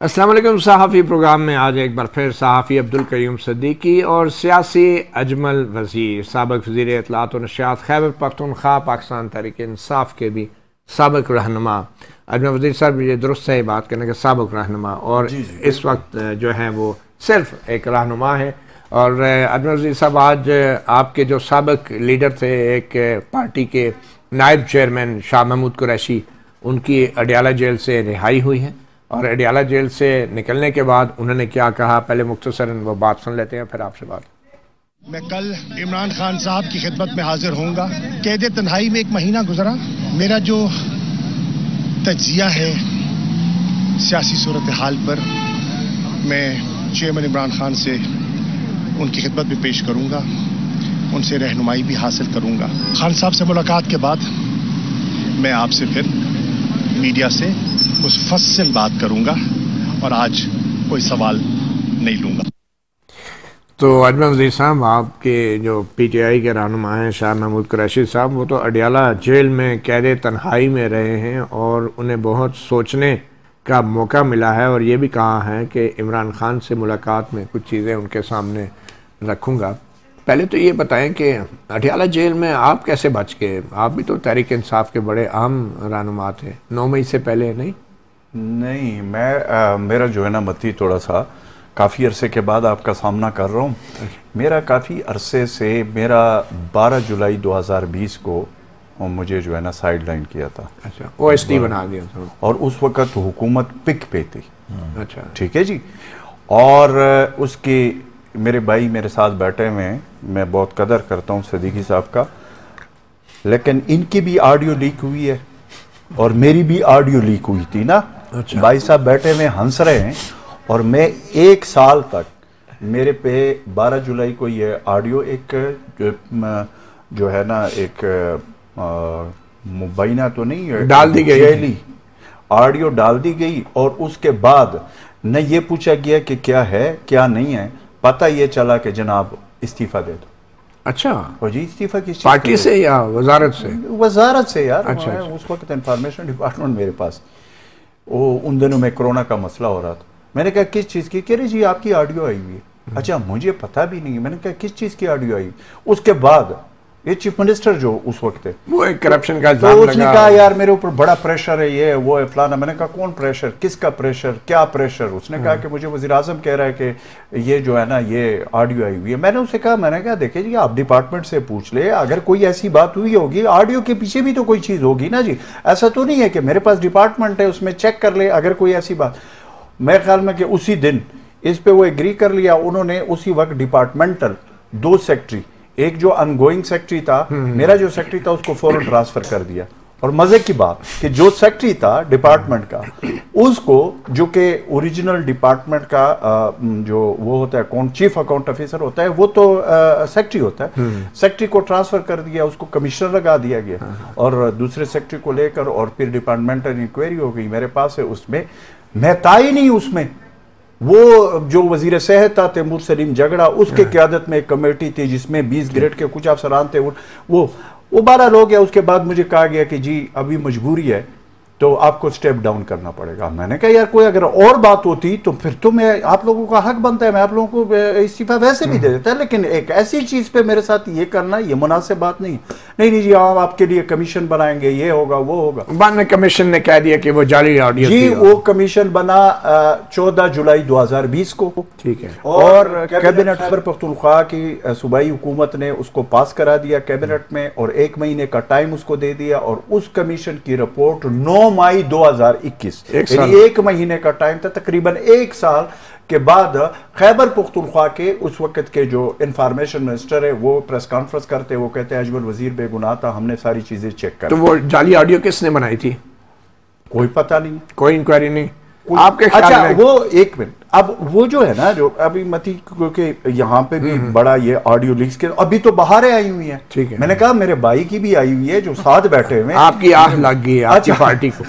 अस्सलाम वालेकुम। सहाफ़ी प्रोग्राम में आज एक बार फिर सहाफ़ी अब्दुल कयूम सिद्दीकी और सियासी अजमल वज़ीर साबिक़ वज़ीर इत्तलाआत व नशियात खैबर पख्तूनख्वा पाकिस्तान तहरीक इंसाफ के भी साबिक़ रहनुमा अजमल वज़ीर साहब, ये दुरुस्त है बात करने का साबिक़ रहनुमा और इस वक्त जो है वो सिर्फ एक रहनुमा है। और अजमल वज़ीर साहब, आज आपके जो साबिक़ लीडर थे एक पार्टी के नायब चेयरमैन शाह महमूद कुरैशी, उनकी अडियाला जेल से रिहाई हुई है और अडियाला जेल से निकलने के बाद उन्होंने क्या कहा, पहले मुख्तसरन वो बात सुन लेते हैं, फिर आपसे बात। मैं कल इमरान खान साहब की खिदमत में हाजिर होऊंगा। कैद तन्हाई में एक महीना गुजरा। मेरा जो तज्जिया है सियासी सूरत हाल पर, मैं चेयरमैन इमरान खान से उनकी खिदमत में पेश करूंगा, उनसे रहनुमाई भी हासिल करूंगा। खान साहब से मुलाकात के बाद मैं आपसे फिर मीडिया से उस फस्सिल बात करूंगा और आज कोई सवाल नहीं लूंगा। तो अजमल वज़ीर साहब, आपके जो PTI के रहनुमा हैं शाह महमूद कुरैशी साहब, वो तो अडियाला जेल में कैद तन्हाई में रहे हैं और उन्हें बहुत सोचने का मौका मिला है और ये भी कहा है कि इमरान खान से मुलाकात में कुछ चीज़ें उनके सामने रखूँगा। पहले तो ये बताएं कि अडियाला जेल में आप कैसे बच गए? आप भी तो तहरीक इंसाफ के बड़े अहम रहनुमा थे। 9 मई से पहले नहीं, मैं मेरा जो है ना मती थोड़ा सा काफ़ी अरसे के बाद आपका सामना कर रहा हूँ। मेरा काफ़ी अरसे से, मेरा 12 जुलाई 2020 को मुझे जो है ना साइड लाइन किया था। अच्छा, OSD बना दिया था और उस वक़्त हुकूमत पिक पे थी। अच्छा, ठीक है जी। और उसके मेरे भाई मेरे साथ बैठे हुए हैं, मैं बहुत कदर करता हूँ सिद्दीकी साहब का, लेकिन इनकी भी ऑडियो लीक हुई है और मेरी भी ऑडियो लीक हुई थी ना। अच्छा। भाई साहब बैठे हुए हंस रहे हैं और मैं 1 साल तक मेरे पे 12 जुलाई को ये ऑडियो एक जो है ना एक मुबैना तो नहीं डाल दी गई, ऑडियो डाल दी गई और उसके बाद न ये पूछा गया कि क्या है क्या नहीं है, पता ये चला कि जनाब इस्तीफा दे दो। अच्छा, और जी इस्तीफा किस पार्टी से या वजारत से? वजारत से यार। अच्छा, उस वक्त इंफॉर्मेशन डिपार्टमेंट मेरे पास, वो उन दिनों में कोरोना का मसला हो रहा था। मैंने कहा किस चीज़ की? कह रही जी आपकी ऑडियो आई हुई है। अच्छा, मुझे पता भी नहीं। मैंने कहा किस चीज़ की ऑडियो आई? उसके बाद ये चीफ मिनिस्टर जो उस वक्त है, वो एक करप्शन का तो उसने कहा यार मेरे ऊपर बड़ा प्रेशर है, ये वो है फलाना। मैंने कहा कौन प्रेशर, किसका प्रेशर, क्या प्रेशर? उसने कहा कि मुझे वज़ीर आज़म कह रहा है कि ये जो है ना ये ऑडियो आई हुई है। मैंने उससे कहा, मैंने कहा देखिए जी आप डिपार्टमेंट से पूछ ले, अगर कोई ऐसी बात हुई होगी ऑडियो के पीछे भी तो कोई चीज़ होगी ना जी। ऐसा तो नहीं है कि मेरे पास डिपार्टमेंट है उसमें चेक कर ले अगर कोई ऐसी बात। मेरे ख्याल में कि उसी दिन इस पे वो एग्री कर लिया उन्होंने। उसी वक्त डिपार्टमेंटल 2 सेक्रेटरी, एक जो अनगोइंग सेक्रेटरी था, मेरा जो सेक्रेटरी था उसको फौरन ट्रांसफर कर दिया। और मजे की बात कि जो सेक्रेटरी था डिपार्टमेंट का, उसको जो कि ओरिजिनल डिपार्टमेंट का जो वो होता है कौन चीफ अकाउंट ऑफिसर होता है, वो तो सेक्रेटरी होता है, सेक्रेटरी को ट्रांसफर कर दिया, उसको कमिश्नर लगा दिया गया और दूसरे सेक्रेटरी को लेकर और फिर डिपार्टमेंटल इंक्वायरी हो गई। मेरे पास है उसमें, मैं था ही नहीं उसमें। वो जो वजीर सेहत था तैमूर सलीम जगड़ा, उसके क़यादत में एक कमेटी थी जिसमें 20 ग्रेड के कुछ अफसरान थे, वो 12 लोग हैं। उसके बाद मुझे कहा गया कि जी अभी मजबूरी है तो आपको स्टेप डाउन करना पड़ेगा। मैंने कहा यार कोई अगर और बात होती तो फिर तो मैं, आप लोगों का हक बनता है, मैं आप लोगों को इस्तीफा वैसे भी दे देता है, लेकिन एक ऐसी चीज पे मेरे साथ ये करना ये मुनासिब बात नहीं। नहीं जी हम आपके लिए कमीशन बनाएंगे, ये होगा वो होगा। बाद में कमीशन ने कह दिया कि वो जाली ऑडियो जी, वो कमीशन बना 14 जुलाई 2020 को। ठीक है। और कैबिनेट खैबर पख्तूनख्वा की सूबाई हुकूमत ने उसको पास करा दिया कैबिनेट में और 1 महीने का टाइम उसको दे दिया और उस कमीशन की रिपोर्ट 9 मई 2021, यानी 1 महीने का टाइम था। तकरीबन 1 साल के बाद खैबर पख्तूनख्वा के उस वक्त के जो इंफॉर्मेशन मिनिस्टर है वो प्रेस कॉन्फ्रेंस करते, वो कहते हैं अजमल वजीर बेगुनाह था, हमने सारी चीजें चेक कर। तो वो जाली ऑडियो किसने बनाई थी? कोई पता नहीं, कोई इंक्वायरी नहीं आपके ख्याल अच्छा में? वो 1 मिनट, अब वो जो है ना जो अभी मती क्योंकि यहाँ पे भी बड़ा ये ऑडियो लीक्स के अभी तो बाहर आई हुई है। ठीक है। मैंने कहा मेरे भाई की भी आई हुई है जो साथ बैठे हुए। आपकी आह लग गई आपकी पार्टी को।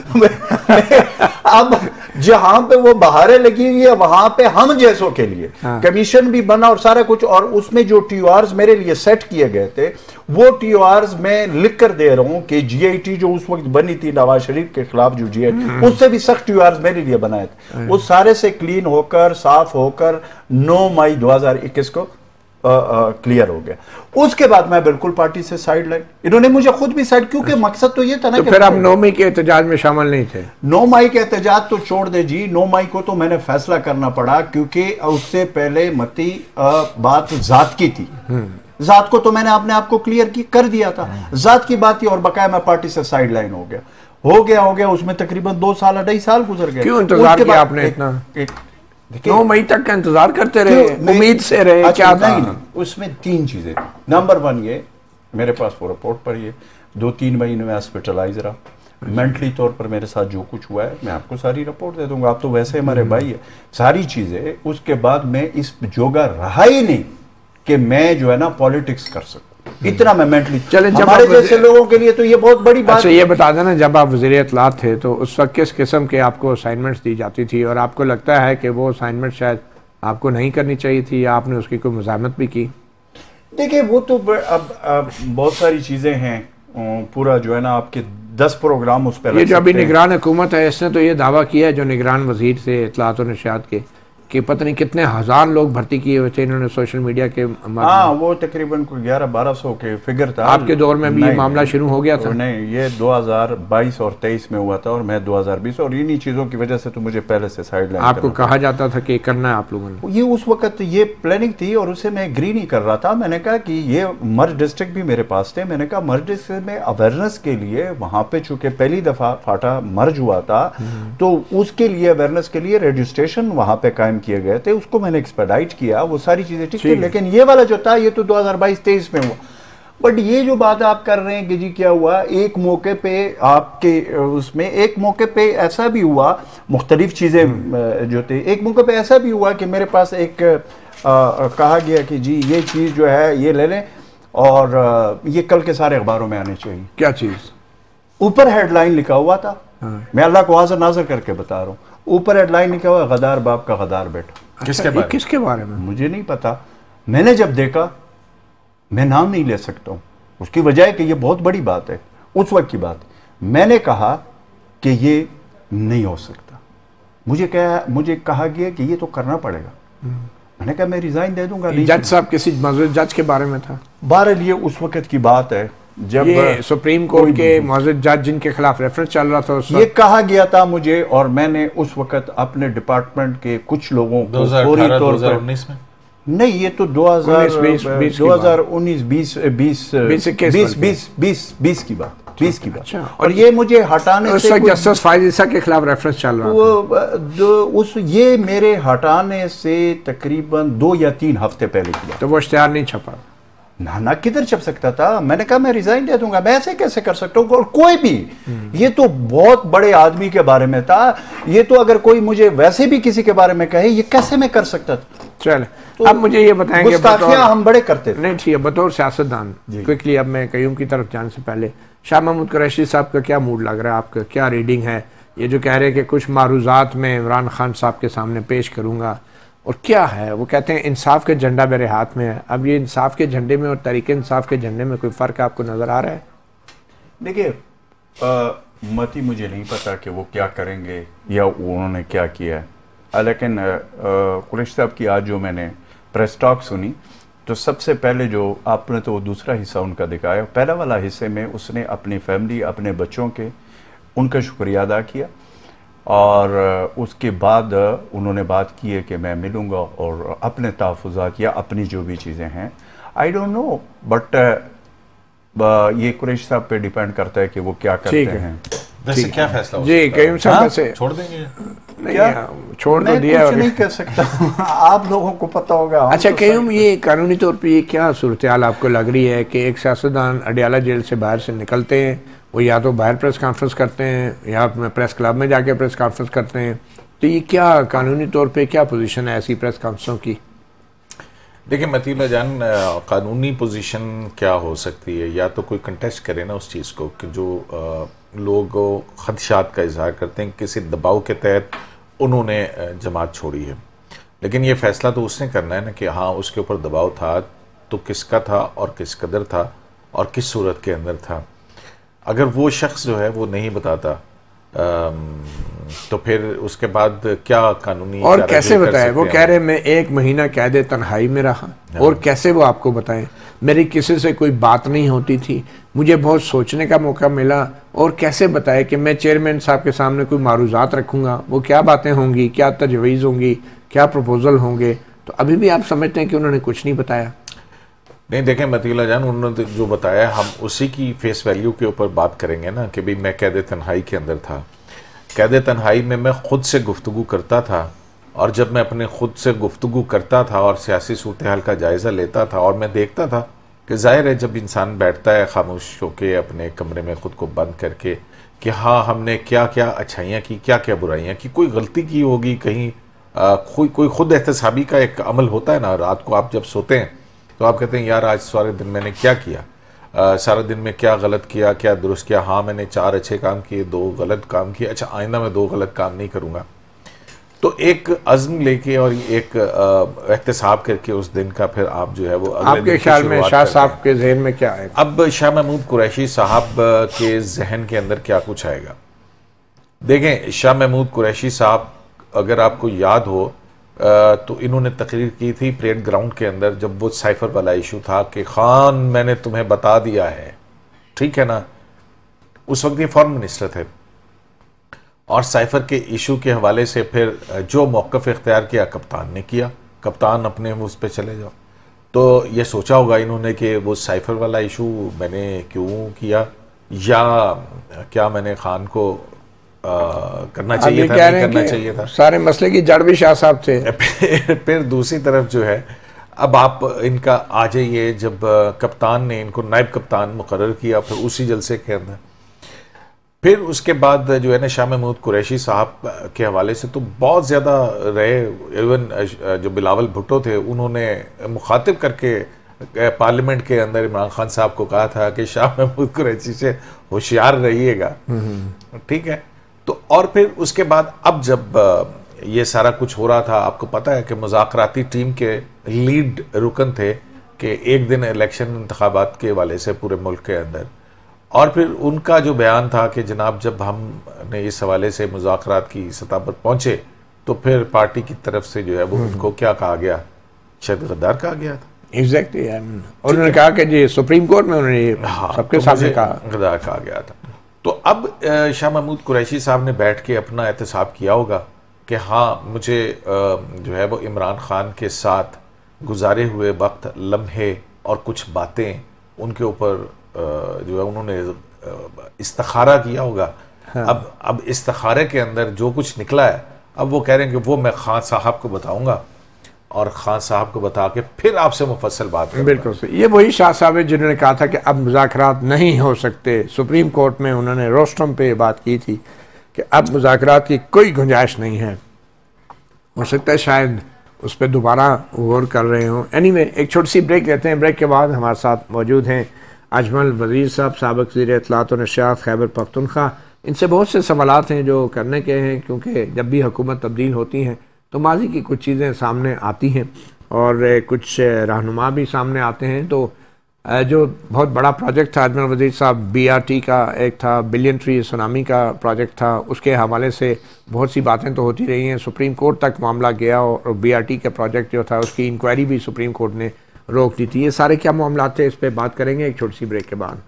अब जहां पे वो बहारें लगी हुई है वहां पे हम जैसों के लिए कमीशन भी बना और सारा कुछ, और उसमें जो TORs मेरे लिए सेट किए गए थे वो TORs मैं लिख कर दे रहा हूं कि GIT जो उस वक्त बनी थी नवाज शरीफ के खिलाफ, जो GIT उससे भी सख्त TORs मेरे लिए बनाए थे, वो सारे से क्लीन होकर साफ होकर 9 मई 2021 को क्लियर हो गया। उसके बाद मैं बिल्कुल पार्टी से साइड लाइन, इन्होंने मुझे खुद भी साइड, क्योंकि मकसद तो ये था ना तो फिर आप 9 मई के एहतजाज में शामिल नहीं थे? 9 मई के एहतजाज तो छोड़ दे जी, 9 मई को तो मैंने फैसला करना पड़ा, क्योंकि उससे पहले मती बात जात की थी। जात को तो मैंने अपने आप को क्लियर कर दिया था, जात की बात थी, और बकाया मैं पार्टी से साइड लाइन हो गया। उसमें तकरीबन 2 साल 2.5 साल गुजर गए। क्यों इंतजार किया आपने इतना? 9 मई तक का इंतजार करते रहे, उम्मीद से रहे? अच्छा, क्या था? नहीं, उसमें 3 चीजें। नंबर 1 ये मेरे पास वो रिपोर्ट पड़ी है, 2-3 महीने में हॉस्पिटलाइज रहा, मेंटली तौर पर मेरे साथ जो कुछ हुआ है मैं आपको सारी रिपोर्ट दे दूंगा, आप तो वैसे हमारे भाई है, सारी चीजें। उसके बाद मैं इस जोगा रहा ही नहीं कि मैं जो है ना पॉलिटिक्स कर सकूं, इतना मैं मेंटली। चले, हमारे जैसे लोगों के लिए तो ये बहुत बड़ी बात। अच्छा, ये बता देना, जब आप वज़ीर इत्तलात थे तो उस वक्त किस किस्म के आपको असाइनमेंट्स दी जाती थी, और आपको लगता है कि वो असाइनमेंट शायद आपको नहीं करनी चाहिए थी, या आपने उसकी कोई मुज़ाहमत भी की? देखिए, वो तो अब बहुत सारी चीजें हैं, पूरा जो है ना आपके 10 प्रोग्राम उस पर। ये जो अभी निगरान हुकूमत है, इसने तो ये दावा किया है, जो निगरान वजीर थे इत्तलात और नशियात के, कि पता नहीं कितने हजार लोग भर्ती किए हुए थे इन्होंने सोशल मीडिया के। हाँ, वो तकरीबन कोई 1100-1200 के फिगर था। आपके दौर में भी ये मामला शुरू हो गया था? नहीं, ये 2022 और 23 में हुआ था, और मैं 2020, और इन्हीं चीज़ों की वजह से तो मुझे पहले से साइड लाइन। आपको कहा जाता था कि करना है आप लोगों ने? ये उस वक्त ये प्लानिंग थी, और उसे मैं एग्री नहीं कर रहा था। मैंने कहा कि ये मर्ज डिस्ट्रिक्ट भी मेरे पास थे, मैंने कहा मर्ज डिस्ट्रिक्ट में अवेयरनेस के लिए, वहाँ पे चूंकि पहली दफ़ा फाटा मर्ज हुआ था, तो उसके लिए अवेयरनेस के लिए रेडियो स्टेशन वहाँ पे कायम किए गए थे, उसको मैंने एक्सपेडाइट किया, वो सारी चीजें ठीक थी। लेकिन ये वाला जो था ये तो 2022-23 में हुआ। बट ये जो बात आप कर रहे हैं कि जी क्या हुआ, एक मौके पे आपके उसमें, एक मौके पे ऐसा भी हुआ, मुख्तलिफ चीजें जो थे, एक मौके पे ऐसा भी हुआ कि मेरे पास एक कहा गया कि जी ये चीज जो है ये ले लें, और ये कल के सारे अखबारों में आनी चाहिए। क्या चीज? ऊपर हेडलाइन लिखा हुआ था, मैं अल्लाह को हाज़िर नाज़िर करके बता रहा हूँ, ऊपर हेडलाइन लिखा हुआ, गदार बाप का गदार बेटा। किसके बारे में? मुझे नहीं पता। मैंने जब देखा, मैं नाम नहीं ले सकता हूं, उसकी वजह है कि ये बहुत बड़ी बात है, उस वक्त की बात। मैंने कहा कि ये नहीं हो सकता, मुझे कहा गया कि ये तो करना पड़ेगा। मैंने कहा मैं रिजाइन दे दूंगा। जज साहब किसी मौजूद जज के बारे में था? बहरहाल ये उस वक्त की बात है जब ये सुप्रीम कोर्ट के मौजूद जज जिनके खिलाफ रेफरेंस चल रहा था, ये कहा गया था मुझे, और मैंने उस वक्त अपने डिपार्टमेंट के कुछ लोगों को पूरी तौर पर, नहीं ये तो 2019 20 की बात, 20 की बात। अच्छा, और ये मुझे हटाने से जस्टिस फाइज ईसा के खिलाफ रेफरेंस चल रहा था, ये मेरे हटाने से तकरीबन 2 या 3 हफ्ते पहले की बात। तो वो इश्तिहार नहीं छपा? ना किधर छप सकता था। मैंने कहा मैं रिजाइन दे दूंगा, मैं ऐसे कैसे कर सकता हूँ, और कोई भी, ये तो बहुत बड़े आदमी के बारे में था, ये तो अगर कोई मुझे वैसे भी किसी के बारे में कहे, ये कैसे मैं कर सकता था? चले, तो अब मुझे ये बताएंगे, हम बड़े करते थे। नहीं ठीक है, बतौर सियासतदान क्विकली, अब मैं कयूम की तरफ जाने से पहले, शाह महमूद कुरैशी साहब का क्या मूड लग रहा है, आपका क्या रीडिंग है? ये जो कह रहे हैं कि कुछ मारूजात में इमरान खान साहब के सामने पेश करूंगा, और क्या है वो कहते हैं इंसाफ के झंडा मेरे हाथ में है। अब ये इंसाफ के झंडे में और तरीके इंसाफ के झंडे में कोई फ़र्क आपको नज़र आ रहा है? देखिए, मती मुझे नहीं पता कि वो क्या करेंगे या उन्होंने क्या किया है, लेकिन कुरैशी साहब की आज जो मैंने प्रेस टॉक सुनी, तो सबसे पहले जो आपने तो दूसरा हिस्सा उनका दिखाया, पहला वाला हिस्से में उसने अपनी फैमिली, अपने बच्चों के, उनका शुक्रिया अदा किया, और उसके बाद उन्होंने बात की है कि मैं मिलूँगा और अपने तहफ़्फ़ुज़ात या अपनी जो भी चीज़ें हैं, आई डोंट नो, बट ये कुरैशी साहब पे डिपेंड करता है कि वो क्या करते हैं। वैसे क्या फैसला हो जी, कयूम साहब वैसे छोड़ देंगे? नहीं, छोड़ तो दिया, कुछ नहीं कर सकता आप लोगों को पता होगा। अच्छा कयूम, ये कानूनी तौर पे ये क्या सूरत हाल आपको लग रही है कि एक सियासतदान अडियाला जेल से बाहर से निकलते हैं, वो या तो बाहर प्रेस कॉन्फ्रेंस करते हैं या प्रेस क्लब में जाके प्रेस कॉन्फ्रेंस करते हैं, तो ये क्या कानूनी तौर पे क्या पोजीशन है ऐसी प्रेस कॉन्फ्रेंसों की? देखिए मतीला जान, कानूनी पोजीशन क्या हो सकती है, या तो कोई कंटेस्ट करे ना उस चीज़ को कि जो लोग खदशात का इजहार करते हैं किसी दबाव के तहत उन्होंने जमात छोड़ी है। लेकिन ये फैसला तो उसने करना है ना कि हाँ उसके ऊपर दबाव था तो किसका था और किस कदर था और किस सूरत के अंदर था। अगर वो शख्स जो है वो नहीं बताता तो फिर उसके बाद क्या कानूनी और कैसे बताए? वो कह रहे मैं 1 महीना कैद तन्हाई में रहा, और कैसे वो आपको बताएं? मेरी किसी से कोई बात नहीं होती थी, मुझे बहुत सोचने का मौका मिला, और कैसे बताए कि मैं चेयरमैन साहब के सामने कोई मारूजात रखूंगा, वो क्या बातें होंगी, क्या तजवीज़ होंगी, क्या प्रपोजल होंगे? तो अभी भी आप समझते हैं कि उन्होंने कुछ नहीं बताया? नहीं, देखें मतीला जान, उन्होंने जो बताया हम उसी की फेस वैल्यू के ऊपर बात करेंगे ना कि भाई मैं कैद तन्हाई के अंदर था। कैद तन्हाई में मैं खुद से गुफ्तगू करता था, और जब मैं अपने खुद से गुफ्तगू करता था और सियासी सूरत हाल का जायज़ा लेता था, और मैं देखता था कि ज़ाहिर है जब इंसान बैठता है खामोश होकर अपने कमरे में ख़ुद को बंद करके कि हाँ हमने क्या क्या अच्छाइयाँ की, क्या क्या बुराइयाँ की, कोई गलती की होगी कहीं, कोई खुद एहतसाबी का एक अमल होता है ना। रात को आप जब सोते हैं तो आप कहते हैं यार आज सारे दिन मैंने क्या किया, सारा दिन में क्या गलत किया, क्या दुरुस्त किया। हाँ मैंने 4 अच्छे काम किए, 2 गलत काम किए, अच्छा आइंदा मैं 2 गलत काम नहीं करूँगा। तो एक अज़्म लेके और एक एहतसाब करके उस दिन का फिर आप जो है वो आपके ख्याल में शाह साहब के जहन में क्या आएगा? अब शाह महमूद कुरैशी साहब के जहन के अंदर क्या कुछ आएगा? देखें, शाह महमूद कुरैशी साहब अगर आपको याद हो तो इन्होंने तकरीर की थी परेड ग्राउंड के अंदर जब वो साइफर वाला इशू था कि खान मैंने तुम्हें बता दिया है, ठीक है ना। उस वक्त ये फॉरेन मिनिस्टर थे, और साइफर के इशू के हवाले से फिर जो मौक़िफ़ इख्तियार किया कप्तान ने किया, कप्तान अपने उस पर चले जाओ। तो ये सोचा होगा इन्होंने कि वो साइफर वाला इशू मैंने क्यों किया, या क्या मैंने खान को करना चाहिए था, नहीं करना चाहिए था। सारे मसले की जड़ भी शाह साहब थे। फिर दूसरी तरफ जो है अब आप इनका आ जाइए, जब कप्तान ने इनको नायब कप्तान मुकर्रर किया फिर उसी जलसे के अंदर, फिर उसके बाद जो है ना शाह महमूद कुरैशी साहब के हवाले से तो बहुत ज़्यादा रहे। इवन जो बिलावल भुट्टो थे उन्होंने मुखातिब करके पार्लियामेंट के अंदर इमरान खान साहब को कहा था कि शाह महमूद कुरैशी से होशियार रहिएगा, ठीक है। तो और फिर उसके बाद अब जब ये सारा कुछ हो रहा था, आपको पता है कि मुज़ाकराती टीम के लीड रुकन थे कि एक दिन इलेक्शन इंतखाबात के हवाले से पूरे मुल्क के अंदर, और फिर उनका जो बयान था कि जनाब जब हमने इस हवाले से मुज़ाकरात की सतह पर पहुँचे तो फिर पार्टी की तरफ से जो है वो उनको क्या कहा गया, शायद गद्दार कहा गया था। एग्जैक्टली, और उन्होंने कहा कि जी सुप्रीम कोर्ट में उन्होंने सबके सामने कहा गद्दार कहा गया था। तो अब शाह महमूद कुरैशी साहब ने बैठ के अपना एहतसाब किया होगा कि हाँ मुझे जो है वो इमरान खान के साथ गुजारे हुए वक्त, लम्हे और कुछ बातें उनके ऊपर जो है उन्होंने इस्तिखारा किया होगा। हाँ। अब इस्तिखारे के अंदर जो कुछ निकला है अब वो कह रहे हैं कि वो मैं खान साहब को बताऊंगा, और खान साहब को बता के फिर आपसे मुफस्सल बात करूंगा। बिल्कुल सही। ये वही शाह साहब है जिन्होंने कहा था कि अब मुज़ाकरात नहीं हो सकते। सुप्रीम कोर्ट में उन्होंने रोस्टम पे बात की थी कि अब मुज़ाकरात की कोई गुंजाइश नहीं है। हो सकता है शायद उस पर दोबारा गौर कर रहे हों। एनीवे, एक छोटी सी ब्रेक लेते हैं। ब्रेक के बाद हमारे साथ मौजूद हैं अजमल वज़ीर साहब, साबिक़ वज़ीर इत्तलात व नशियात खैबर पख्तूनख्वा। इनसे बहुत से सवालात हैं जो करने के हैं, क्योंकि जब भी हुकूमत तब्दील होती हैं तो माजी की कुछ चीज़ें सामने आती हैं और कुछ रहनुमा भी सामने आते हैं। तो जो बहुत बड़ा प्रोजेक्ट था अजमल वज़ीर साहब, BRT का एक था, बिलियन ट्री सुनामी का प्रोजेक्ट था, उसके हवाले से बहुत सी बातें तो होती रही हैं। सुप्रीम कोर्ट तक मामला गया और BRT का प्रोजेक्ट जो था उसकी इंक्वायरी भी सुप्रीम कोर्ट ने रोक दी थी। ये सारे क्या मामला थे, इस पर बात करेंगे एक छोटी सी ब्रेक के बाद।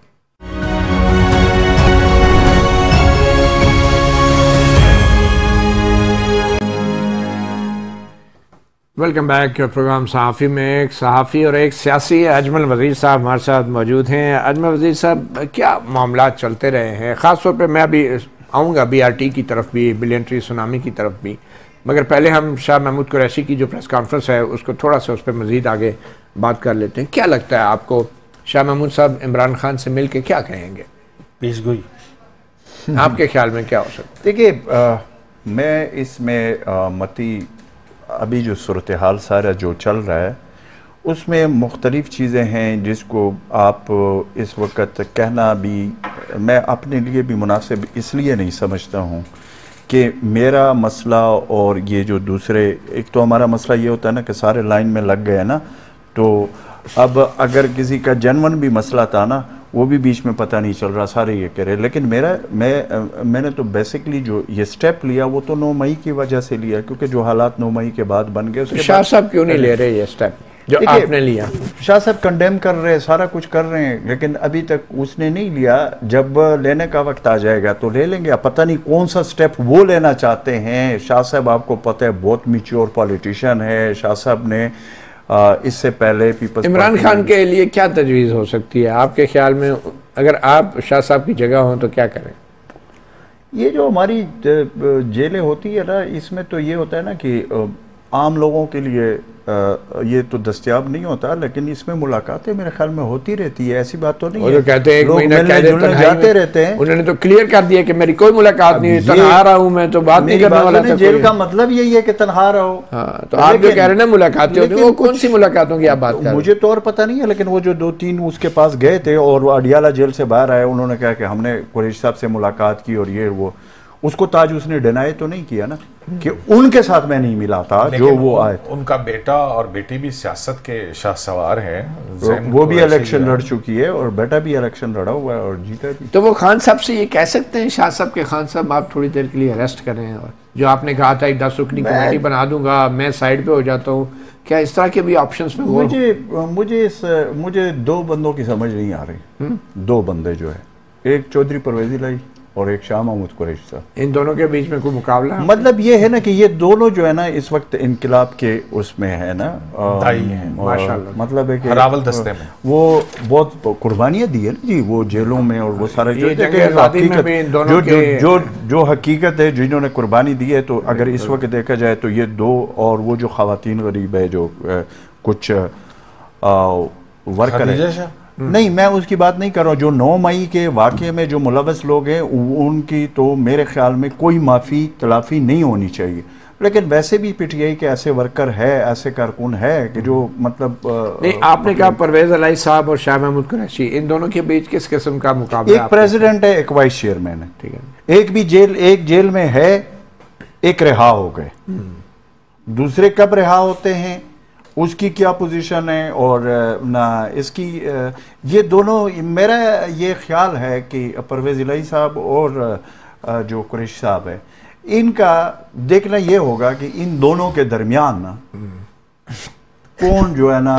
Welcome back. प्रोग्राम सहाफ़ी में एक सहाफ़ी और एक सियासी अजमल वज़ीर साहब हमारे साथ मौजूद हैं। अजमल वज़ीर साहब, क्या मामला चलते रहे हैं? ख़ास तौर पे मैं अभी आऊँगा BRT की तरफ भी, बिलियन ट्री सुनामी की तरफ भी, मगर पहले हम शाह महमूद कुरैशी की जो प्रेस कॉन्फ्रेंस है उसको थोड़ा सा उस पर मज़ीद आगे बात कर लेते हैं। क्या लगता है आपको, शाह महमूद साहब इमरान खान से मिल के क्या कहेंगे? पेशगोई आपके ख्याल में क्या हो सकता है? देखिए, मैं इसमें मती अभी जो सूरत हाल सारा जो चल रहा है उसमें मुख्तलिफ़ चीज़ें हैं जिसको आप इस वक्त कहना भी मैं अपने लिए भी मुनासिब इसलिए नहीं समझता हूँ कि मेरा मसला और ये जो दूसरे, एक तो हमारा मसला ये होता है ना कि सारे लाइन में लग गए ना, तो अब अगर किसी का जनवन भी मसला था ना, वो भी बीच में पता नहीं चल रहा, सारे ये कह रहे। लेकिन मैंने तो बेसिकली जो ये स्टेप लिया वो तो 9 मई की वजह से लिया, क्योंकि जो हालात 9 मई के बाद बन गए। शाह साहब क्यों नहीं ले रहे ये स्टेप जो आपने लिया? शाह साहब कंडेम कर रहे हैं, सारा कुछ कर रहे हैं, लेकिन अभी तक उसने नहीं लिया। जब लेने का वक्त आ जाएगा तो ले लेंगे। अब पता नहीं कौन सा स्टेप वो लेना चाहते हैं। शाह साहब आपको पता है बहुत मैच्योर पॉलिटिशियन है। शाह साहब ने इससे पहले पीपल्स इमरान खान के लिए क्या तजवीज़ हो सकती है आपके ख्याल में? अगर आप शाह साहब की जगह हो तो क्या करें? ये जो हमारी जेलें होती है ना, इसमें तो ये होता है ना कि आम लोगों के लिए ये तो दस्तयाब नहीं होता, लेकिन इसमें मुलाकातें मेरे ख्याल में होती रहती है। ऐसी बात तो नहीं है। कहते हैं लोग मिलने जुलने जाते रहते हैं। उन्होंने तो क्लियर कर दिया कि मेरी कोई मुलाकात नहीं है, तन्हा रहा हूं मैं, तो बात नहीं करने वाला था। जेल का मतलब यही है कि तन्हा रहो। हाँ, तो आप जो कह रहे हैं ना मुलाकातें होती, वो कौन सी मुलाकातों की आप बात कर रहे हैं? मुझे तो और पता नहीं है, लेकिन वो जो 2-3 उसके पास गए थे और अडियाला जेल से बाहर आए, उन्होंने कहा कि हमने कुरैशी साहब से मुलाकात की और ये वो, उसको ताज उसने डिनाई तो नहीं किया ना कि उनके साथ मैं नहीं मिला था जो वो आए। उनका बेटा और बेटी भी सियासत के शाहसवार हैं, वो भी इलेक्शन लड़ चुकी है और बेटा भी इलेक्शन लड़ा हुआ है और जीता भी। तो वो खान साहब से ये कह सकते हैं, शाह साहब के खान साहब आप थोड़ी देर के लिए अरेस्ट करें, और जो आपने कहा था 10 रुकनी कमेटी बना दूंगा, मैं साइड पे हो जाता हूँ, क्या इस तरह के भी ऑप्शंस में? मुझे 2 बंदों की समझ नहीं आ रही। 2 बंदे जो है, एक चौधरी परवेज इलाही और एक शाह महमूद कुरैशी साहब, इन दोनों के बीच में कोई मुकाबला? मतलब ये है ना कि ये दोनों जो है ना इस वक्त इनकलाब के उसमें है ना, माशाल्लाह, मतलब है कि हरावल दस्ते में वो बहुत कुर्बानियां दी है ना जी, वो जेलों में और वो सारा जो हकीकत है जिन्होंने कुर्बानी दी है। तो अगर इस वक्त देखा जाए तो ये 2 और वो जो खवातीन गरीब है जो कुछ वर्कर है, नहीं मैं उसकी बात नहीं कर रहा हूँ, जो 9 मई के वाक़े में जो मुलव्वस लोग हैं उनकी तो मेरे ख्याल में कोई माफ़ी तलाफ़ी नहीं होनी चाहिए। लेकिन वैसे भी पीटीआई के ऐसे वर्कर है, ऐसे कारकुन है कि जो मतलब नहीं, आपने कहा परवेज इलाही साहब और शाह महमूद कुरैशी, इन दोनों के बीच किस किस्म का मुकाबला? एक प्रेसिडेंट है, एक वाइस चेयरमैन है, ठीक है। एक जेल में है, एक रिहा हो गए, दूसरे कब रिहा होते हैं उसकी क्या पोजीशन है और ना इसकी, ये दोनों, मेरा ये ख्याल है कि परवेज इलाही साहब और जो कुरैशी साहब है, इनका देखना ये होगा कि इन दोनों के दरमियान ना कौन जो है ना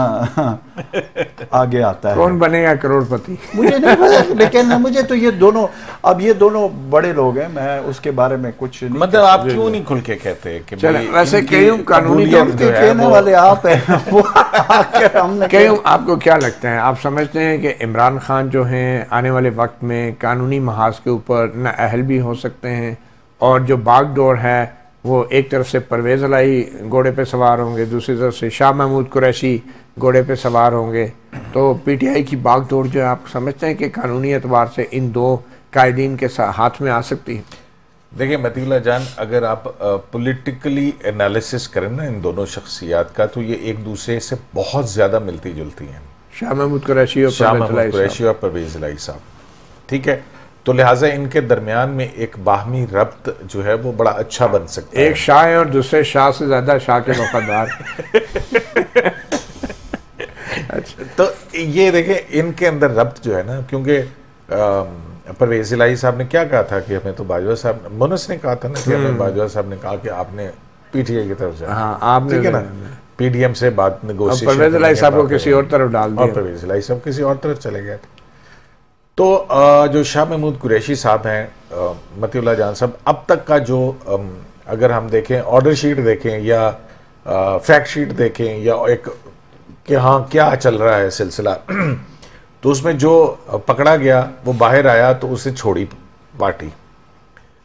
आगे आता है, कौन बनेगा करोड़पति, मुझे नहीं पता। लेकिन मुझे तो ये दोनों, अब ये दोनों बड़े लोग हैं, मैं उसके बारे में कुछ नहीं, मतलब आप क्यों नहीं खुल के कहते कि वैसे कई कानूनी कहने वाले आप हैं वो आकर हमने कई, आपको क्या लगता है, आप समझते हैं कि इमरान खान जो हैं आने वाले वक्त में कानूनी महाज के ऊपर नाअहल भी हो सकते हैं, और जो बागडोर है वो एक तरफ से परवेज इलाही घोड़े पे सवार होंगे, दूसरी तरफ से शाह महमूद कुरैशी घोड़े पे सवार होंगे, तो पीटीआई की बागडोर जो है आप समझते हैं कि कानूनी एतबार से इन 2 कायदीन के हाथ में आ सकती है? देखिए मतीउल्लाह जान, अगर आप पॉलिटिकली एनालिसिस करें ना इन दोनों शख्सियात का, तो ये एक दूसरे से बहुत ज़्यादा मिलती जुलती हैं, शाह महमूद कुरैशी और परवेज इलाही साहब, ठीक है। तो लिहाजा इनके दरमियान में एक बाहमी रब्त जो है वो बड़ा अच्छा बन सकता है। एक शाह है और दूसरे शाह से ज्यादा शाह के वफादार। अच्छा, तो ये देखें इनके अंदर रब्त जो है ना, क्योंकि परवेज इलाही साहब ने क्या कहा था कि हमें तो बाजवा साहब, मुनस ने कहा था ना कि हमें बाजवा साहब ने कहा कि आपने पीटीआई की तरफ जाना, हाँ, आपने ठीक है ना, पीडीएम से बात नेगोशिएशन, परवेज इलाही साहब को किसी और तरफ डाल दिया, परवेज इलाही साहब किसी और तरफ चले गए थे। तो जो शाह महमूद कुरैशी साहब हैं, मतीउल्लाह जान साहब, अब तक का जो अगर हम देखें ऑर्डर शीट देखें या फैक्ट शीट देखें या एक कि हाँ क्या चल रहा है सिलसिला, तो उसमें जो पकड़ा गया वो बाहर आया तो उसे छोड़ी पार्टी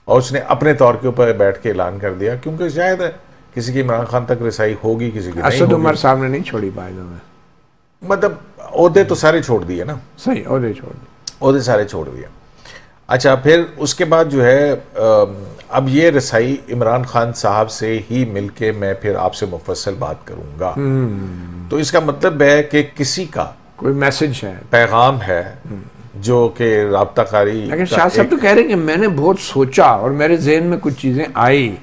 और उसने अपने तौर के ऊपर बैठ के ऐलान कर दिया, क्योंकि शायद किसी की इमरान खान तक रसाई होगी, किसी की नहीं असद उमर साहब ने नहीं छोड़ी बायदों में, मतलब ओहदे तो सारे छोड़ दिए ना, सही ओहदे छोड़ दिए, ओहदे सारे छोड़ दिया। अच्छा, फिर उसके बाद जो है अब ये रसाई इमरान खान साहब से ही मिलके मैं फिर आपसे मुफस्सल बात करूंगा, तो इसका मतलब है कि किसी का कोई मैसेज है, पैगाम है जो कि राब्ताकारी। लेकिन शाह साहब तो कह रहे हैं कि मैंने बहुत सोचा और मेरे जहन में कुछ चीजें आई,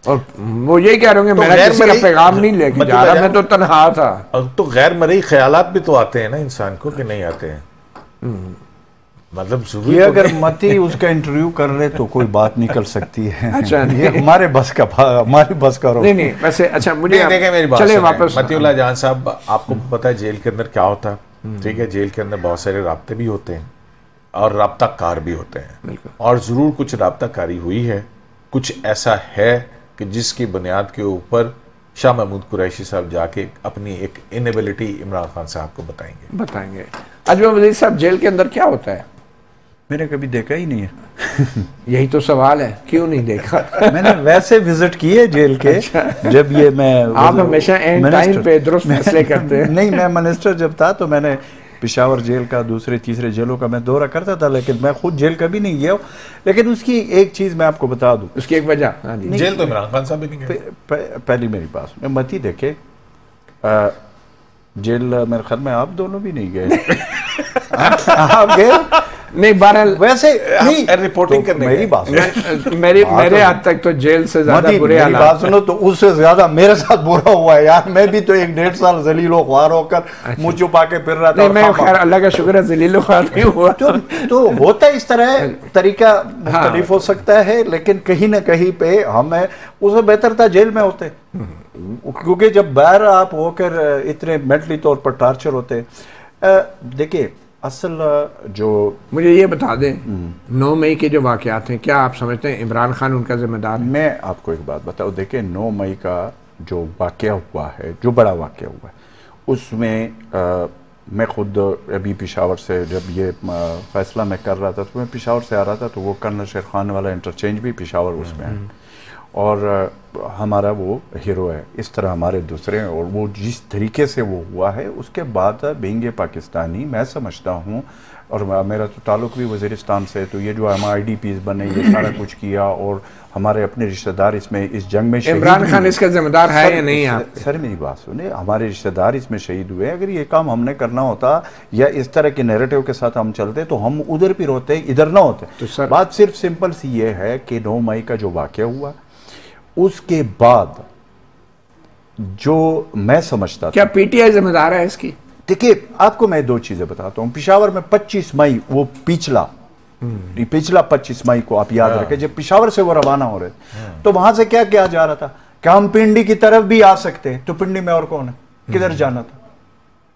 और वो यही कह रहे होंगे मेरा किसी का पैगाम नहीं लेके जा रहा, मैं तो तन्हा था। तो गैर मरई ख्यालात भी तो आते हैं ना इंसान को, कि नहीं आते हैं? मतलब ये अगर मती उसका इंटरव्यू कर रहे तो कोई बात निकल सकती है। अच्छा, ये हमारे बस का नहीं वैसे। अच्छा मुझे देखें मेरी बात, चले वापस। मतीउल्लाह जहां साहब, आपको पता है जेल के अंदर क्या होता है? ठीक है, जेल के अंदर बहुत सारे राब्ते भी होते हैं और राब्ताकार भी होते हैं, और जरूर कुछ राब्ताकारी हुई है, कुछ ऐसा है कि जिसकी बुनियाद के ऊपर शाह महमूद कुरैशी साहब जाके अपनी एक इनएबिलिटी इमरान खान साहब को बताएंगे। अजमल वजीर साहब, जेल के अंदर क्या होता है? मैंने कभी देखा ही नहीं है। यही तो सवाल है, क्यों नहीं देखा? मैंने वैसे विजिट किए जेल के। अच्छा। जब ये मैं आप हमेशा एंड टाइम पे दुरुस्त फैसले करते हैं। नहीं, मैं मिनिस्टर जब था तो मैंने पेशावर जेल का, दूसरे तीसरे जेलों का मैं दौरा करता था, लेकिन मैं खुद जेल कभी नहीं गया। लेकिन उसकी एक चीज मैं आपको बता दूं, उसकी एक वजह, जेल तो इमरान खान साहब भी नहीं गए। पहली मेरी बात मैं मत ही देखे, जेल मेरे ख्याल में आप दोनों भी नहीं गए। आप गए? नहीं, बहरहाल वैसे नहीं रिपोर्टिंग करने मेरी बात मेरे हाथ तक तो जेल से ज्यादा बुरे हालात। बात सुनो, तो उससे ज्यादा मेरे साथ बुरा हुआ है यार। मैं भी तो 1-1.5 साल जलीलो ख्वार होकर मुंह छुपा के फिर रहा था। मैं खैर अल्लाह का शुक्र है जलीलो ख्वार नहीं हुआ। तो होता इस तरह, तरीका मुख्तलिफ हो सकता है, लेकिन कहीं ना कहीं पे हमें उससे बेहतर था जेल में होते, क्योंकि जब बाहर आप होकर इतने मेंटली तौर पर टार्चर होते। देखिए, असल जो मुझे ये बता दें, 9 मई के जो वाकयात हैं, क्या आप समझते हैं इमरान खान उनका जिम्मेदार है? मैं आपको एक बात बताऊं, देखिए 9 मई का जो वाकया हुआ है, जो बड़ा वाकया हुआ है, उसमें मैं खुद अभी पेशावर से जब ये फैसला मैं कर रहा था, तो मैं पेशावर से आ रहा था, तो वो कर्नल शेर खान वाला इंटरचेंज भी पेशावर उसमें है, और हमारा वो हीरो है। इस तरह हमारे दूसरे हैं, और वो जिस तरीके से वो हुआ है, उसके बाद बीइंग पाकिस्तानी मैं समझता हूँ, और मेरा तो ताल्लुक़ भी वज़ीरिस्तान से, तो ये जो हम IDPs बने, ये सारा कुछ किया, और हमारे अपने रिश्तेदार इसमें इस जंग में शहीद। इमरान खान इसका जिम्मेदार है या नहीं? आप सर मेरी बात सुने, हमारे रिश्तेदार इसमें शहीद हुए। अगर ये काम हमने करना होता या इस तरह के नैरेटिव के साथ हम चलते, तो हम उधर भी होते, इधर ना होते। तो सर बात सिर्फ सिंपल सी ये है कि 9 मई का जो वाकया हुआ, उसके बाद जो मैं समझता था, क्या PTI जिम्मेदार है इसकी? देखिए, आपको मैं 2 चीजें बताता हूं। पेशावर में 25 मई, वो पिछला 25 मई को आप याद रखें, जब पेशावर से वो रवाना हो रहे, तो वहां से क्या किया जा रहा था? क्या हम पिंडी की तरफ भी आ सकते हैं? तो पिंडी में और कौन है, किधर जाना था?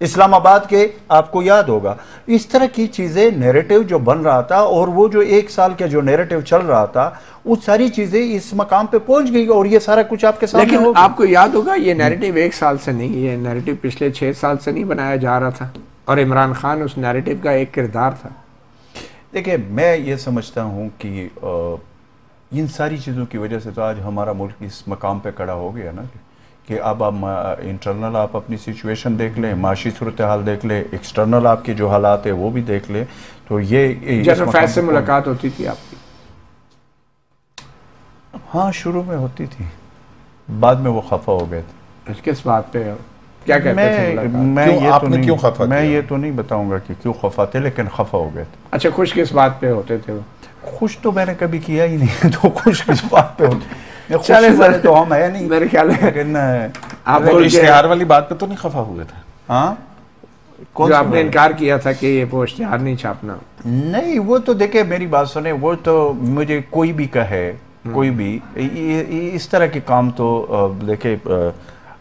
इस्लामाबाद के, आपको याद होगा। इस तरह की चीजें, नैरेटिव जो बन रहा था, और वो जो 1 साल का जो नैरेटिव चल रहा था, वो सारी चीजें इस मकाम पे पहुंच गई, और ये सारा कुछ आपके सामने। लेकिन आपको याद होगा, ये नैरेटिव 1 साल से नहीं, ये नैरेटिव पिछले 6 साल से नहीं बनाया जा रहा था, और इमरान खान उस नैरेटिव का एक किरदार था। देखिए, मैं ये समझता हूँ कि इन सारी चीज़ों की वजह से तो आज हमारा मुल्क इस मकाम पे खड़ा हो गया ना, कि अब आप इंटरनल आप अपनी सिचुएशन देख लें, माशी सूरत हाल देख लें, एक्सटर्नल आपके जो हालात है वो भी देख लें। तो ये जैसे फैज से मुलाकात होती थी आपकी? हाँ, शुरू में होती थी, बाद में वो खफा हो गए थे। किस बात पे? क्या कहते थे? मैं ये तो नहीं बताऊंगा कि क्यों खफा थे, लेकिन खफा हो गए थे। अच्छा, खुश किस बात पे होते थे वो? खुश तो मैंने कभी किया ही नहीं, तो खुश किस बात पे होते? चले सर, तो हम है नहीं, मेरे ख्याल है। लेकिन आप इश्तिहार वाली बात पे तो नहीं खफा हुए थे? हाँ, जो आपने इनकार किया था कि ये वो इश्तिहार नहीं छापना। नहीं, वो तो देखे, मेरी बात सुने, वो तो मुझे कोई भी कहे, कोई भी इस तरह के काम तो देखे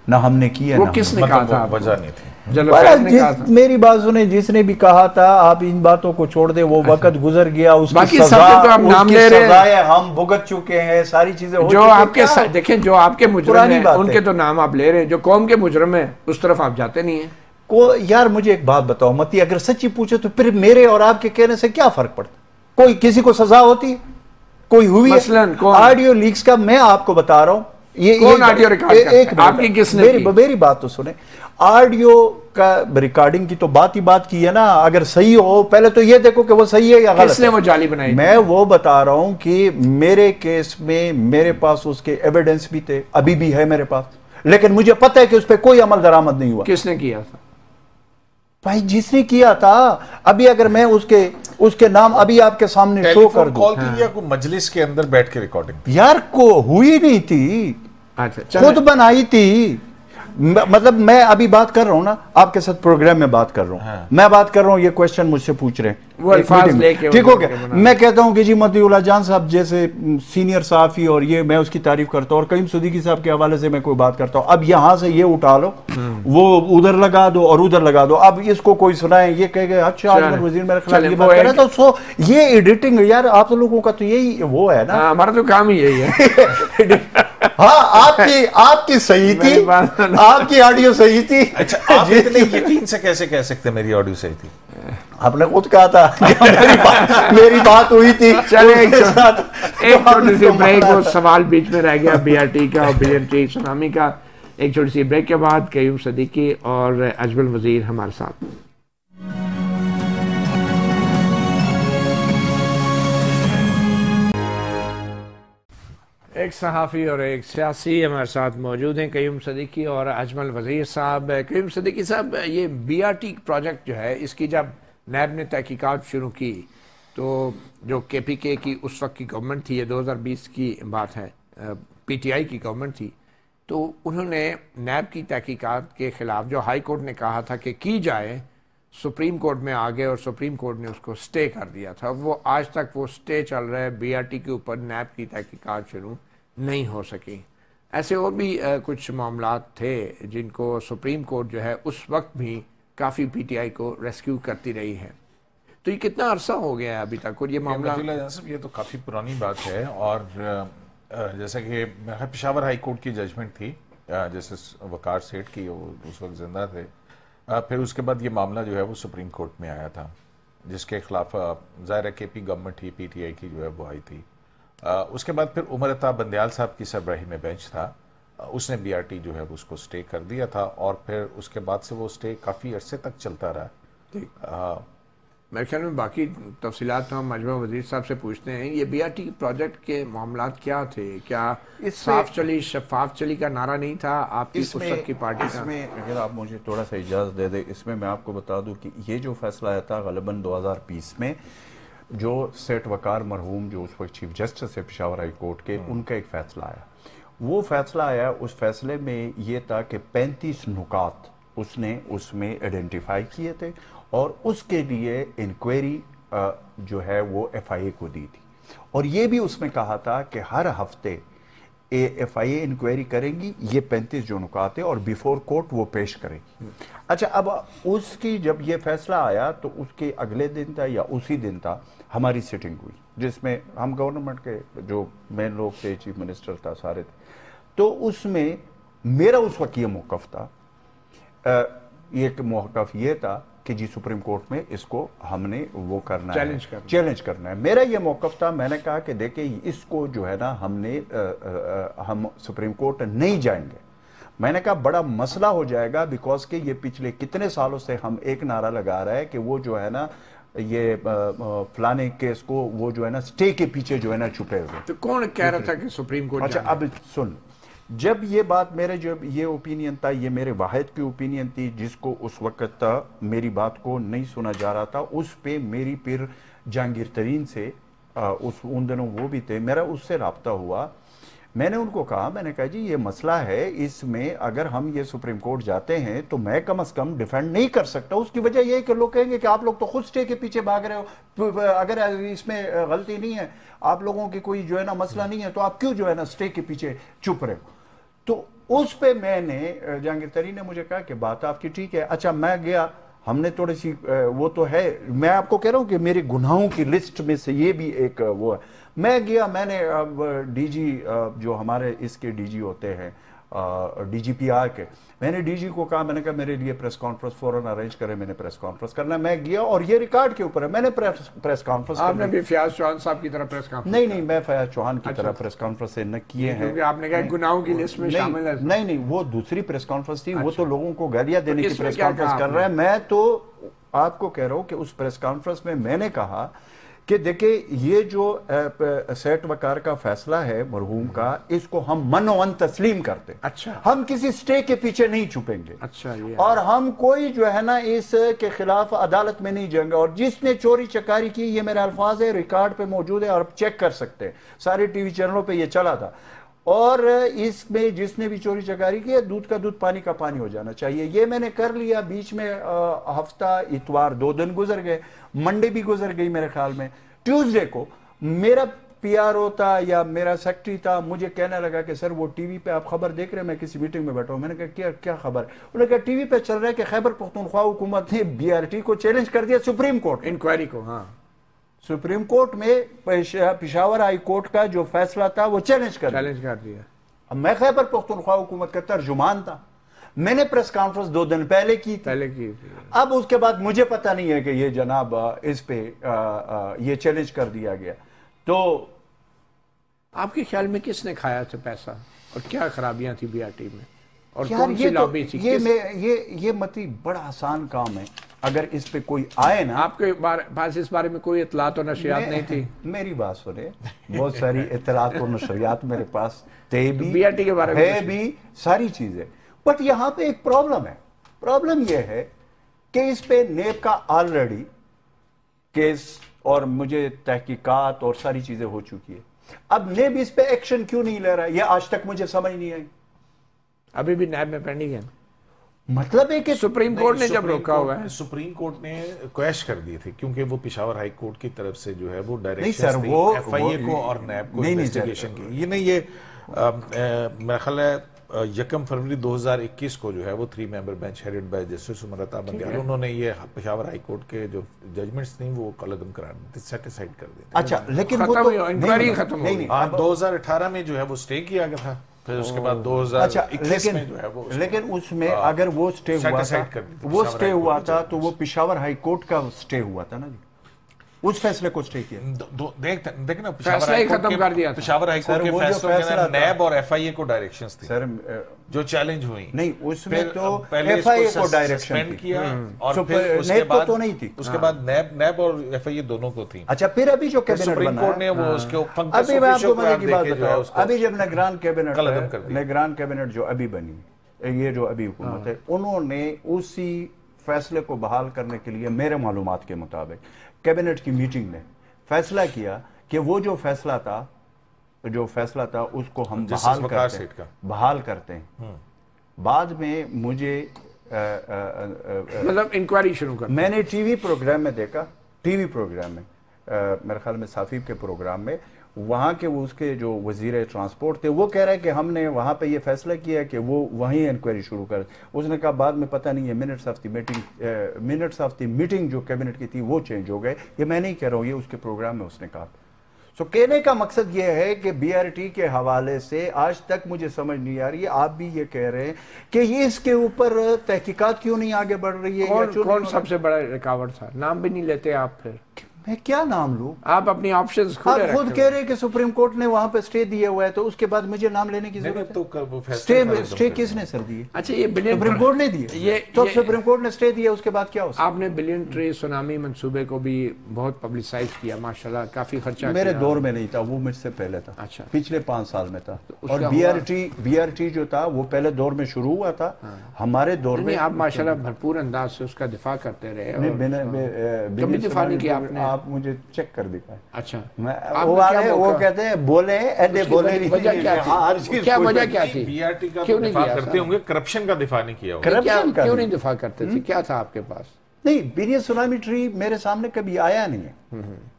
ना हमने किया, वो किसने कहा था? वजह नहीं थी। मेरी बात सुने, जिसने भी कहा था, आप इन बातों को छोड़ दे, वो वक्त गुजर गया, उसकी सजा तो आप नाम ले रहे हैं, हम भुगत चुके हैं, सारी चीजें जो आपके देखें, जो आपके मुजरिम हैं उनके तो नाम आप ले रहे हैं, जो कौम के मुजरिम हैं उस तरफ आप जाते नहीं है। यार मुझे एक बात बताओ मती, अगर सच्ची पूछे तो फिर मेरे और आपके कहने से क्या फर्क पड़ता? कोई किसी को सजा होती है? कोई हुई है? ऑडियो लीक्स का मैं आपको बता रहा हूं, ये कौन ऑडियो रिकॉर्ड आपकी किसने? मेरी बात तो सुने, ऑडियो का रिकॉर्डिंग की तो बात ही बात की है ना। अगर सही हो, पहले तो ये देखो कि वो सही है या गलत। किसने वो जाली बनाई? मैं वो बता रहा हूं कि मेरे केस में मेरे पास उसके एविडेंस भी थे, अभी भी है मेरे पास, लेकिन मुझे पता है कि उस पर कोई अमल दरामद नहीं हुआ। किसने किया था? भाई जिसने किया था, अभी अगर मैं उसके नाम अभी आपके सामने शो कर दूं, कॉल थी या कोई मजलिस के अंदर बैठ के रिकॉर्डिंग? यार को हुई नहीं थी, अच्छा खुद बनाई थी। मतलब मैं अभी बात कर रहा हूं ना, आपके साथ प्रोग्राम में बात कर रहा हूं। हाँ। मैं बात कर रहा हूं, ये क्वेश्चन मुझसे पूछ रहे हैं, वो अल्फाज लेके ठीक हो गया। मैं कहता हूं कि जी मतीउल्लाह जान साहब जैसे सीनियर सहाफी, और ये मैं उसकी तारीफ करता हूं, और कईम सिद्दीकी साहब के हवाले से मैं कोई बात करता हूं, अब यहां से ये उठा लो, वो उधर लगा दो और उधर लगा दो, अब इसको कोई सुनाए, ये कहेगा अच्छा आजमल वजीर मेरे खिलाफ ये बात कर रहा है, तो ये एडिटिंग यार आप लोगों का तो यही वो है ना। हमारा तो काम ही यही है। हाँ, आपकी सही थी, आपकी ऑडियो सही थी। अच्छा, आप इतने यकीन से कैसे कह सकते मेरी ऑडियो सही थी? आपने खुद कहा था मेरी बात हुई थी। चले एक छोटी सी ब्रेक, वो सवाल बीच में रह गया बीआरटी का और बीएमटी सुनामी का। एक छोटी सी ब्रेक के बाद कयूम सदीकी और अजमल वजीर हमारे साथ। एक सहाफ़ी और एक सियासी हमारे साथ मौजूद हैं, कयूम सदीकी और अजमल वजीर साहब। कयूम सदीकी साहब, ये बीआरटी प्रोजेक्ट जो है, इसकी जब नैब ने तहकीकात शुरू की तो जो केपीके की उस वक्त की गवर्नमेंट थी, ये 2020 की बात है, पीटीआई की गवर्नमेंट थी, तो उन्होंने नैब की तहकीकात के ख़िलाफ़ जो हाई कोर्ट ने कहा था कि की जाए, सुप्रीम कोर्ट में आ गए और सुप्रीम कोर्ट ने उसको स्टे कर दिया था। वो आज तक वो स्टे चल रहा है, बीआरटी के ऊपर नैब की तहकीकात शुरू नहीं हो सकी। ऐसे और भी कुछ मामलात थे जिनको सुप्रीम कोर्ट जो है उस वक्त भी काफ़ी पीटीआई को रेस्क्यू करती रही है। तो ये कितना अरसा हो गया है अभी तक, और ये मामला? ये तो काफ़ी पुरानी बात है, और जैसा कि पेशावर हाई कोर्ट की जजमेंट थी, जैसे वकार सेठ की, वो उस वक्त जिंदा थे। फिर उसके बाद ये मामला जो है वो सुप्रीम कोर्ट में आया था, जिसके खिलाफ ज़ाहिर केपी गवर्नमेंट ही पीटीआई की जो है वो आई थी। उसके बाद फिर उमर अताब बंदयाल साहब की सरबराही में बेंच था, उसने बीआरटी जो है उसको स्टे कर दिया था, और फिर उसके बाद से वो स्टे काफ़ी अरसे तक चलता रहा। मेरे ख्याल में बाकी तफसीलात तो हम अजमल वजीर साहब से पूछते हैं। ये बीआरटी प्रोजेक्ट के मामलात क्या थे? क्या साफ चली, शफाफ चली का नारा नहीं था आपकी उस वक्त की पार्टी का? इसमें अगर आप मुझे थोड़ा सा इजाज़त दे दे, इसमें मैं आपको बता दूं कि ये जो फैसला आया था ग़ालिबन 2020 में, जो सेठ वकार मरहूम जो उस वक्त चीफ जस्टिस है पेशावर हाई कोर्ट के, उनका एक फ़ैसला आया। वो फैसला आया, उस फैसले में ये था कि 35 नुकात उसने उसमें आइडेंटिफाई किए थे, और उसके लिए इंक्वायरी जो है वो एफआईए को दी थी, और ये भी उसमें कहा था कि हर हफ्ते एफआईए इंक्वायरी करेंगी, ये 35 जो नुकात है, और बिफोर कोर्ट वो पेश करेगी। अच्छा, अब उसकी जब ये फैसला आया तो उसके अगले दिन था या उसी दिन था हमारी सिटिंग हुई, जिसमें हम गवर्नमेंट के जो मेन लोग थे, चीफ मिनिस्टर था, सारे थे। तो उसमें मेरा उस वक्त ये मौक़िफ़ था, एक मौक़िफ़ ये था कि जी सुप्रीम कोर्ट में इसको हमने वो करना है, चैलेंज करना है। मेरा ये मौक़िफ़ था, मैंने कहा कि देखिए इसको जो है ना हम सुप्रीम कोर्ट नहीं जाएंगे। मैंने कहा बड़ा मसला हो जाएगा, बिकॉज के ये पिछले कितने सालों से हम एक नारा लगा रहा है कि वो जो है ना ये फलाने केस को वो जो है ना स्टे के पीछे जो है ना छुपे हुए। तो कौन कह रहा था कि सुप्रीम कोर्ट? अच्छा, अब सुन, जब ये बात मेरे जब ये ओपिनियन था, ये मेरे वाहिद की ओपिनियन थी जिसको उस वक्त मेरी बात को नहीं सुना जा रहा था, उस पे मेरी फिर जहांगीर तरीन से उन दिनों वो भी थे, मेरा उससे रब्ता हुआ। मैंने उनको कहा, मैंने कहा जी ये मसला है, इसमें अगर हम ये सुप्रीम कोर्ट जाते हैं तो मैं कम से कम डिफेंड नहीं कर सकता। उसकी वजह यह है कि लोग कहेंगे कि आप लोग तो खुद स्टे के पीछे भाग रहे हो, अगर इसमें गलती नहीं है, आप लोगों की कोई जो है ना मसला नहीं है, तो आप क्यों जो है ना स्टे के पीछे चुप रहे हो। तो उस पे मैंने, जहांगीर तरीन ने मुझे कहा कि बात आपकी ठीक है। अच्छा, मैं गया, हमने थोड़ी सी वो तो है, मैं आपको कह रहा हूं कि मेरे गुनाहों की लिस्ट में से ये भी एक वो है। मैं गया, मैंने डीजी जो हमारे इसके डीजी होते हैं, डीजीपीआर के, मैंने डीजी को कहा, मैंने कहा मेरे लिए प्रेस कॉन्फ्रेंस फौरन अरेंज करें, मैंने प्रेस कॉन्फ्रेंस करना। मैं गया और ये रिकॉर्ड के ऊपर है, मैंने प्रेस कॉन्फ्रेंस। आपने भी फयाज चौहान साहब की तरह प्रेस कॉन्फ्रेंस? नहीं, मैं फयाज चौहान की तरह प्रेस कॉन्फ्रेंस न किए हैं, क्योंकि आपने कहा गुनाहों की लिस्ट में शामिल है। नहीं, वो दूसरी प्रेस कॉन्फ्रेंस थी। वो तो लोगों को गालियां देने की प्रेस कॉन्फ्रेंस कर रहा है। मैं तो आपको कह रहा हूं कि उस प्रेस कॉन्फ्रेंस में मैंने कहा कि देखिए ये जो सेठ वकार का फैसला है मरहूम का, इसको हम मनोवन तस्लीम करते हैं। अच्छा, हम किसी स्टे के पीछे नहीं छुपेंगे। अच्छा, ये और हम कोई जो है ना इसके खिलाफ अदालत में नहीं जाएंगे। और जिसने चोरी चकारी की, ये मेरे अल्फाज है, रिकॉर्ड पे मौजूद है और आप चेक कर सकते हैं, सारे टीवी चैनलों पे ये चला था। और इसमें जिसने भी चोरी चकारी की, दूध का दूध पानी का पानी हो जाना चाहिए। ये मैंने कर लिया। बीच में हफ्ता इतवार 2 दिन गुजर गए, मंडे भी गुजर गई मेरे ख्याल में। ट्यूसडे को मेरा पीआरओ था या मेरा सेक्रेटरी था, मुझे कहने लगा कि सर वो टीवी पे आप खबर देख रहे हैं, मैं किसी मीटिंग में बैठा हूं। मैंने कहा क्या खबर? उन्होंने कहा टीवी पे चल रहा है कि खैबर पख्तूनख्वा हुकूमत ने बीआरटी को चैलेंज कर दिया सुप्रीम कोर्ट इंक्वायरी को। हाँ, सुप्रीम कोर्ट में पेशावर हाई कोर्ट का जो फैसला था वो चैलेंज कर दिया। अब मैं खैबर पख्तूनख्वा हुकूमत का तर्जुमान था, मैंने प्रेस कॉन्फ्रेंस 2 दिन पहले की थी। अब उसके बाद मुझे पता नहीं है कि ये जनाब इस पे ये चैलेंज कर दिया गया। तो आपके ख्याल में किसने खाया था पैसा और क्या खराबियां थी बीआरटी में और यार कौन सी लॉबी थी? ये मती बड़ा आसान काम है। अगर इस पे कोई आए ना, आपके पास इस बारे में कोई इतलात और नशरियात नहीं थी? मेरी बात सुने, बहुत सारी इतलात और नशरियात मेरे पास थे भी, बीआरटी के बारे में भी सारी चीजें। बट यहां पे एक प्रॉब्लम है। प्रॉब्लम यह है कि इस पे नेब का ऑलरेडी केस और मुझे तहकीकात और सारी चीजें हो चुकी है। अब नेब इस पे एक्शन क्यों नहीं ले रहा है, यह आज तक मुझे समझ नहीं आई। अभी भी नैब में पेंडिंग है। मतलब है कि सुप्रीम कोर्ट ने जब रोका हुआ है, सुप्रीम कोर्ट ने क्वैश कर दिए थे क्योंकि वो पेशावर हाई कोर्ट की तरफ से जो है वो डायरेक्शन एफआईए को और नैब को इन्वेस्टिगेशन की। ये नहीं, ये मेरा ख्याल है 1 फरवरी 2021 को जो है वो 3 member bench headed by justice Umar Ata Bandial, उन्होंने ये पेशावर हाई कोर्ट के जो जजमेंट्स थी वो कलअदम करार दी, सेटिसाइड कर दी। अच्छा, लेकिन वो तो इंक्वायरी खत्म हो गई। 2018 में जो है वो स्टे किया गया था, फिर उसके बाद 2021 में जो है वो, लेकिन उसमें अगर वो स्टे हुआ था तो वो पेशावर हाई कोर्ट का स्टे हुआ था ना जी, उस फैसले को स्टे किया। देखना फैसला ही खत्म कर दिया। पेशावर हाई कोर्ट के फैसलों में नैब और एफआईए को डायरेक्शंस थी सर जो चैलेंज हुई। नहीं, उसमें तो एफआईए को डायरेक्शन किया और फिर उसके बाद तो नहीं थी, उसके बाद नैब और एफआईए दोनों को थी। अच्छा, फिर अभी जो कैबिनेट सुप्रीम कोर्ट ने वो उसके अभी मैं आपको मजे की बात बताऊं, अभी जब निगरान कैबिनेट जो अभी बनी, ये जो अभी हुकूमत है, उन्होंने उसी फैसले को बहाल करने के लिए मेरे मालूमात के मुताबिक कैबिनेट की मीटिंग ने फैसला किया कि वो जो फैसला था उसको हम बहाल करते हैं। बाद में मुझे मतलब इंक्वायरी शुरू कर, मैंने टीवी प्रोग्राम में देखा, मेरे ख्याल में साफीब के प्रोग्राम में, वहाँ के वो उसके जो वजीर ट्रांसपोर्ट थे वो कह रहे हैं कि हमने वहाँ पे ये फैसला किया कि वो वहीं इंक्वायरी शुरू कर। उसने कहा बाद में पता नहीं है मिनट्स ऑफ द मीटिंग जो कैबिनेट की थी वो चेंज हो गए। ये मैं नहीं कह रहा हूँ, ये उसके प्रोग्राम में उसने कहा। सो कहने का मकसद ये है कि बीआरटी के हवाले से आज तक मुझे समझ नहीं आ रही है, आप भी ये कह रहे हैं कि ये इसके ऊपर तहकीकात क्यों नहीं आगे बढ़ रही है? कौन सबसे बड़ा रुकावट था? नाम भी नहीं लेते आप। फिर मैं क्या नाम लूं? आप अपनी ऑप्शंस खुद कह रहे हैं कि सुप्रीम कोर्ट ने वहां पे स्टे दिया हुआ है, तो उसके बाद मुझे नाम लेने की जरूरत है? स्टे किसने सर दिए? अच्छा, ये सुप्रीम कोर्ट ने दिए। तो सुप्रीम कोर्ट ने स्टे दिया, उसके बाद क्या हो? आपने बिलियन ट्री सुनामी मंसूबे को भी बहुत पब्लिसाइज किया, माशाल्लाह, काफी खर्चा मेरे दौर में नहीं था, वो मुझसे पहले था। अच्छा, पिछले 5 साल में था। और बीआरटी जो था वो पहले दौर में शुरू हुआ था, हमारे दौर में। आप माशाल्लाह भरपूर अंदाज से उसका दिफा करते रहे। दिफा नहीं किया आपने, आप मुझे चेक कर दिखाए। अच्छा, वो कहते हैं बोले वजह क्या थी? बीआरटी का दिफा करते होंगे, करप्शन का दिफा नहीं किया होगा। करप्शन का क्यों नहीं दिफा करते थे? क्या था आपके पास? नहीं, बिलियन सुनामी ट्री मेरे सामने कभी आया नहीं है।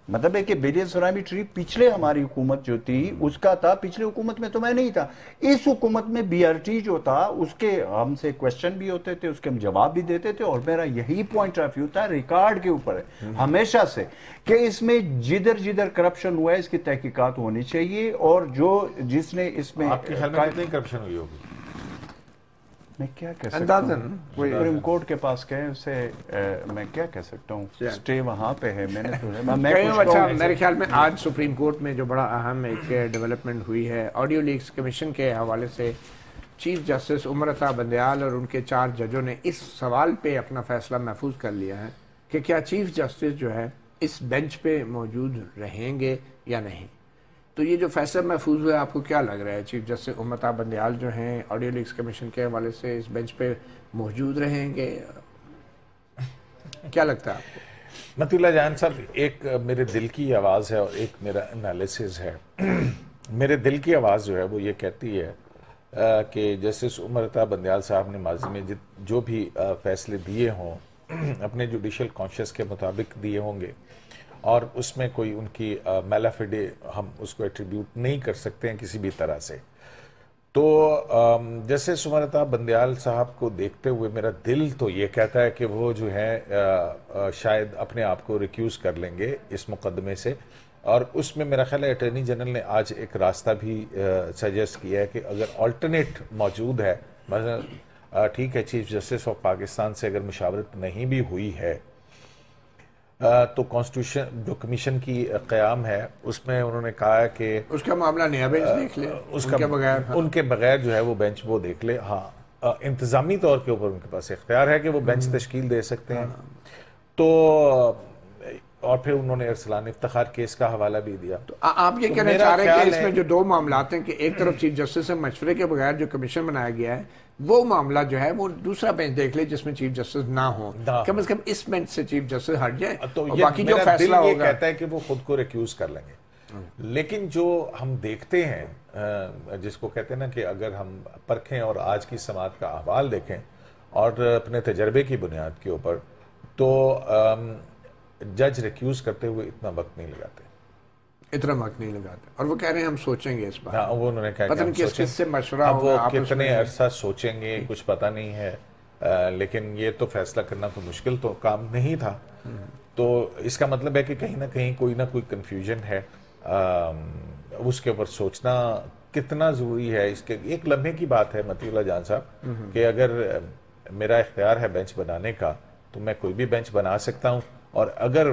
मतलब है कि बिलियन सुनामी ट्री पिछले हमारी हुकूमत जो थी उसका था, पिछले हुकूमत में तो मैं नहीं था। इस हुकूमत में बीआरटी जो था उसके हमसे क्वेश्चन भी होते थे, उसके हम जवाब भी देते थे। और मेरा यही पॉइंट ऑफ व्यू था, रिकॉर्ड के ऊपर है हमेशा से, कि इसमें जिधर करप्शन हुआ है इसकी तहकीकात होनी चाहिए। और जो जिसने इसमें आपके ख्याल में कितनी करप्शन हुई होगी? मैं क्या कह सकता हूँ, सुप्रीम कोर्ट के पास गए उसे मैं क्या कह सकता हूँ, स्टे वहां पे है। मैंने तो अच्छा, मेरे ख्याल में आज सुप्रीम कोर्ट में जो बड़ा अहम एक डेवलपमेंट हुई है, ऑडियो लीक्स कमीशन के हवाले से चीफ जस्टिस उमर अता बंदियाल और उनके 4 जजों ने इस सवाल पे अपना फैसला महफूज कर लिया है कि क्या चीफ जस्टिस जो है इस बेंच पे मौजूद रहेंगे या नहीं। तो ये जो फैसला महफूज हुआ है, आपको क्या लग रहा है? चीफ जस्टिस उम्मताब बंदयाल जो हैं ऑडियो लीक्स कमीशन के हवाले से इस बेंच पे मौजूद रहेंगे, क्या लगता है आपको? मतीउल्लाह जान साहब, एक मेरे दिल की आवाज़ है और एक मेरा एनालिसिस है। मेरे दिल की आवाज़ जो है वो ये कहती है कि जस्टिस उम्मताब बंदयाल साहब ने माजी में जो भी फैसले दिए हों अपने जुडिशल कॉन्शियस के मुताबिक दिए होंगे और उसमें कोई उनकी मैलाफिडे हम उसको एट्रीब्यूट नहीं कर सकते हैं किसी भी तरह से। तो जस्टिस उम्मताब बंदयाल साहब को देखते हुए मेरा दिल तो ये कहता है कि वो जो है शायद अपने आप को रिक्यूज़ कर लेंगे इस मुकदमे से। और उसमें मेरा ख्याल है अटॉर्नी जनरल ने आज एक रास्ता भी सजेस्ट किया है कि अगर ऑल्टरनेट मौजूद है, मतलब ठीक है चीफ जस्टिस ऑफ पाकिस्तान से अगर मुशावरत नहीं भी हुई है तो कॉन्स्टिट्यूशन जो कमीशन की क़याम है उसमें उन्होंने कहा है कि उसका मामला नया बेंच देख ले, उनके बगैर जो है वो बेंच वो देख ले। हाँ, इंतज़ामी तौर के ऊपर उनके पास इख्तियार है कि वो बेंच तश्कील दे सकते हैं। तो और फिर उन्होंने अरसलान इफ्तिखार केस का हवाला भी दिया। तो आप ये कहना चाह रहे हैं कि इसमें जो दो मामला हैं कि एक तरफ चीफ जस्टिस से मशवरे के बगैर जो कमीशन बनाया गया है वो मामला जो है वो दूसरा बेंच देख ले जिसमें चीफ जस्टिस ना हो, कम से कम इस बेंच से चीफ जस्टिस हट जाए तो और बाकी जो फैसला होगा कहता है कि वो खुद को रिक्यूज कर लेंगे। लेकिन जो हम देखते हैं जिसको कहते हैं ना कि अगर हम परखें और आज की समाज का अहवाल देखें और अपने तजर्बे की बुनियाद के ऊपर, तो जज रिक्यूज करते हुए इतना वक्त नहीं लगाते, इतना वक्त नहीं लगाते। और वो कह रहे हैं हम सोचेंगे इस बार। हाँ, वो उन्होंने कहा पता नहीं किससे मशवरा होगा, वो कितने अरसा सोचेंगे कुछ पता नहीं है। लेकिन ये तो फैसला करना तो मुश्किल तो काम नहीं था। तो इसका मतलब है कि कहीं ना कोई कंफ्यूजन है। उसके ऊपर सोचना कितना जरूरी है, इसके एक लम्हे की बात है मतीउल्लाह जान साहब कि अगर मेरा इख्तियार है बेंच बनाने का तो मैं कोई भी बेंच बना सकता हूँ। और अगर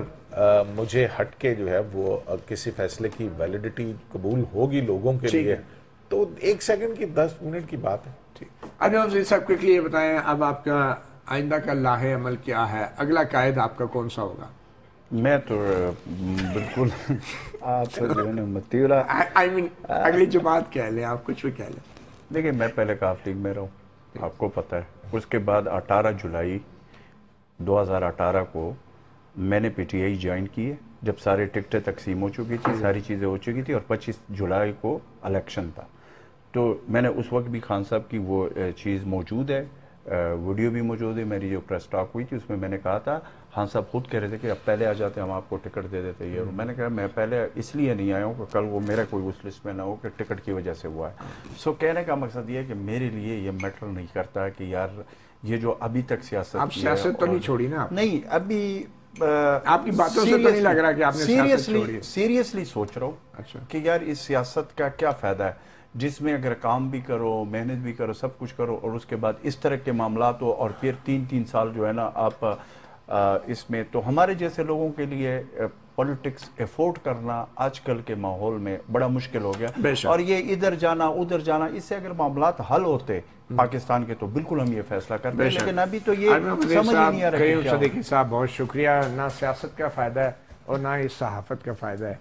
मुझे हट के जो है वो किसी फैसले की वैलिडिटी कबूल होगी लोगों के लिए तो 1 सेकंड की 10 मिनट की बात है। ठीक। अब सब क्विकली ये बताएं, अब आपका आइंदा का लाहे अमल क्या है? अगला कायद आपका कौन सा होगा? मैं तो बिल्कुल आप जो है ना मतीउल्लाह आई मीन अगली जमात कह लें, आप कुछ भी कह लें। देखिए मैं पहले काफ लीग में रहा हूँ, आपको पता है। उसके बाद 18 जुलाई 2018 को मैंने पीटीआई ज्वाइन की है, जब सारे टिकटें तकसीम हो चुकी थी, सारी चीज़ें हो चुकी थी और 25 जुलाई को इलेक्शन था। तो मैंने उस वक्त भी खान साहब की वो चीज़ मौजूद है, वीडियो भी मौजूद है। मेरी जो प्रेस टॉक हुई थी उसमें मैंने कहा था, खान साहब खुद कह रहे थे कि अब पहले आ जाते हम आपको टिकट दे देते ये। मैंने कहा मैं पहले इसलिए नहीं आया हूँ कि कल वो मेरा कोई उस लिस्ट में ना हो कि टिकट की वजह से हुआ है। सो कहने का मकसद ये है कि मेरे लिए ये मैटर नहीं करता कि यार ये जो अभी तक सियासत, आप सियासत तो नहीं छोड़ी ना? नहीं, अभी आपकी बातों से तो नहीं लग रहा कि आपने सीरियसली सोच रहा हूँ अच्छा कि यार इस सियासत का क्या फायदा है जिसमें अगर काम भी करो, मेहनत भी करो, सब कुछ करो और उसके बाद इस तरह के मामला हो और फिर 3-3 साल जो है ना आप इसमें, तो हमारे जैसे लोगों के लिए पॉलिटिक्स एफोर्ड करना आजकल के माहौल में बड़ा मुश्किल हो गया। और ये इधर जाना उधर जाना, इससे अगर मामलात हल होते पाकिस्तान के तो बिल्कुल हम ये फैसला करते, लेकिन अभी तो ये समझ ही नहीं आ रहा। सदीकी साहब बहुत शुक्रिया। ना सियासत का फायदा है और ना इस सहाफत का फायदा है।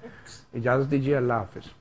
इजाजत दीजिए, अल्लाह हाफिज।